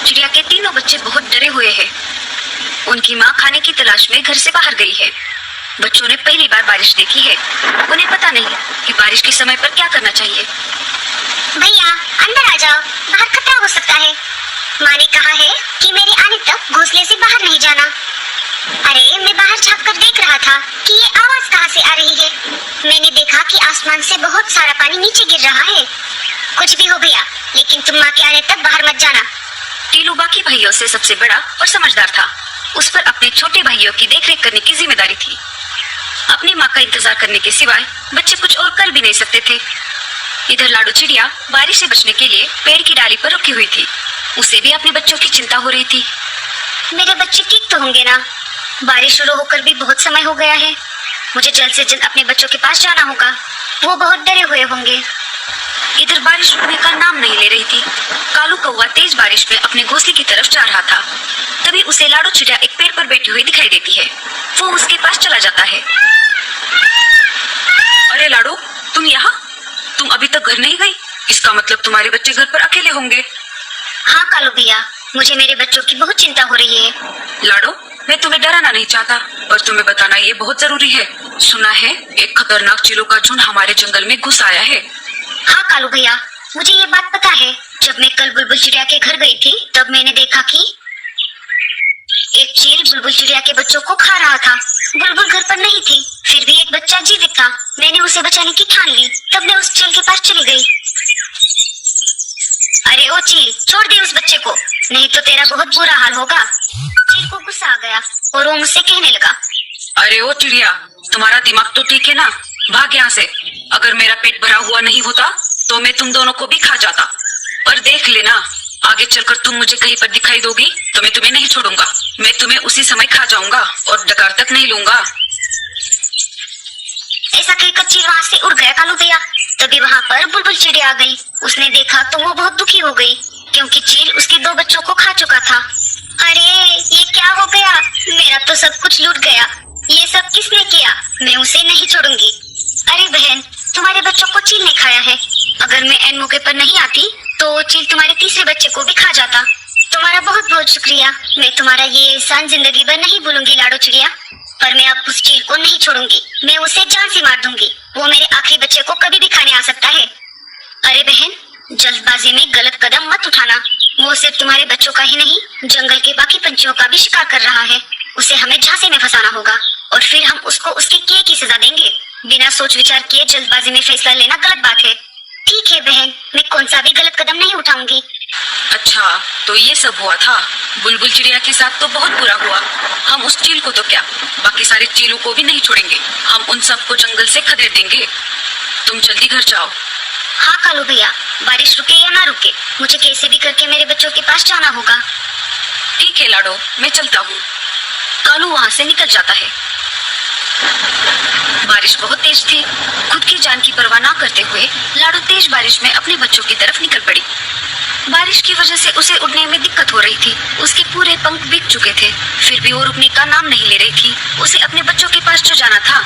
चिड़िया के तीनों बच्चे बहुत डरे हुए हैं। उनकी माँ खाने की तलाश में घर से बाहर गई है। बच्चों ने पहली बार बारिश देखी है। उन्हें पता नहीं कि बारिश के समय पर क्या करना चाहिए। भैया अंदर आ जाओ, बाहर खतरा हो सकता है। माँ ने कहा है कि मेरे आने तक घोंसले से बाहर नहीं जाना। अरे मैं बाहर झाँक कर देख रहा था कि ये आवाज कहाँ से आ रही है। मैंने देखा कि आसमान से बहुत सारा पानी नीचे गिर रहा है। कुछ भी हो भैया, लेकिन तुम माँ के आने तक बाहर मत जाना। टीलू बाकी भाइयों से सबसे बड़ा और समझदार था। उस पर अपने छोटे भाइयों की देखरेख करने की जिम्मेदारी थी। अपनी माँ का इंतजार करने के सिवाय बच्चे कुछ और कर भी नहीं सकते थे। इधर लाडू चिड़िया बारिश से बचने के लिए पेड़ की डाली पर रुकी हुई थी। उसे भी अपने बच्चों की चिंता हो रही थी। मेरे बच्चे ठीक तो होंगे ना? बारिश शुरू होकर भी बहुत समय हो गया है। मुझे जल्द से जल्द अपने बच्चों के पास जाना होगा। वो बहुत डरे हुए होंगे। इधर बारिश रुकने का नाम नहीं ले रही थी। कालू कौवा तेज बारिश में अपने घोंसले की तरफ जा रहा था। तभी उसे लाडू चिड़िया एक पेड़ पर बैठी हुई दिखाई देती है। वो उसके पास चला जाता है। अरे लाडू, तुम यहाँ? तुम अभी तक घर नहीं गई? इसका मतलब तुम्हारे बच्चे घर पर अकेले होंगे। हाँ कालू भैया, मुझे मेरे बच्चों की बहुत चिंता हो रही है। लाडो, मैं तुम्हें डराना नहीं चाहता, पर तुम्हें बताना ये बहुत जरूरी है। सुना है एक खतरनाक चीलों का झुंड हमारे जंगल में घुस आया है। हाँ कालू भैया, मुझे ये बात पता है। जब मैं कल बुलबुल चिड़िया के घर गई थी तब मैंने देखा कि एक चील बुलबुल चिड़िया के बच्चों को खा रहा था। बुलबुल घर पर नहीं थी, फिर भी एक बच्चा जीवित था। मैंने उसे बचाने की ठान ली। तब मैं उस चील के पास चली गई। अरे ओ चील, छोड़ दे उस बच्चे को, नहीं तो तेरा बहुत बुरा हाल होगा। चील को गुस्सा आ गया और वो मुझसे कहने लगा, अरे ओ चिड़िया, तुम्हारा दिमाग तो ठीक है ना? भाग यहाँ से। अगर मेरा पेट भरा हुआ नहीं होता तो मैं तुम दोनों को भी खा जाता। पर देख लेना, आगे चलकर तुम मुझे कहीं पर दिखाई दोगी तो मैं तुम्हें नहीं छोड़ूंगा। मैं तुम्हें उसी समय खा जाऊंगा और डकार तक नहीं लूंगा। ऐसा कहकर चील वहाँ से उड़ गया कालू भैया। तभी वहाँ पर बुलबुल चिड़िया आ गई। उसने देखा तो वो बहुत दुखी हो गई, क्योंकि चील उसके दो बच्चों को खा चुका था। अरे ये क्या हो गया? मेरा तो सब कुछ लूट गया। ये सब किसने किया? मैं उसे नहीं छोड़ूंगी। अरे बहन, तुम्हारे बच्चों को चील ने खाया है। अगर मैं एन मौके पर नहीं आती तो चील तुम्हारे तीसरे बच्चे को भी खा जाता। तुम्हारा बहुत बहुत शुक्रिया। मैं तुम्हारा ये एहसान जिंदगी भर नहीं भूलूंगी लाडू चिड़िया। पर मैं अब उस चील को नहीं छोड़ूंगी। मैं उसे जान से मार दूंगी। वो मेरे आखिरी बच्चे को कभी भी खाने आ सकता है। अरे बहन, जल्दबाजी में गलत कदम मत उठाना। वो सिर्फ तुम्हारे बच्चों का ही नहीं, जंगल के बाकी पंछियों का भी शिकार कर रहा है। उसे हमें झांसे में फंसाना होगा और फिर हम उसको उसके किए की सजा देंगे। बिना सोच विचार किए जल्दबाजी में फैसला लेना गलत बात है। ठीक है बहन, मैं कौन सा भी गलत कदम नहीं उठाऊंगी। अच्छा, तो ये सब हुआ था। बुलबुल चिड़िया के साथ तो बहुत बुरा हुआ। हम उस चील को तो क्या, बाकी सारे चीलों को भी नहीं छोड़ेंगे। हम उन सबको जंगल से खदेड़ देंगे। तुम जल्दी घर जाओ। हाँ कालू भैया, बारिश रुके या ना रुके, मुझे कैसे भी करके मेरे बच्चों के पास जाना होगा। ठीक है लाडो, मैं चलता हूँ। कालू वहाँ से निकल जाता है। बारिश बहुत तेज थी। खुद की जान की परवाह ना करते हुए लाडो तेज बारिश में अपने बच्चों की तरफ निकल पड़ी। बारिश की वजह से उसे उड़ने में दिक्कत हो रही थी। उसके पूरे पंख भीग चुके थे, फिर भी वो रुकने का नाम नहीं ले रही थी। उसे अपने बच्चों के पास जो जाना था।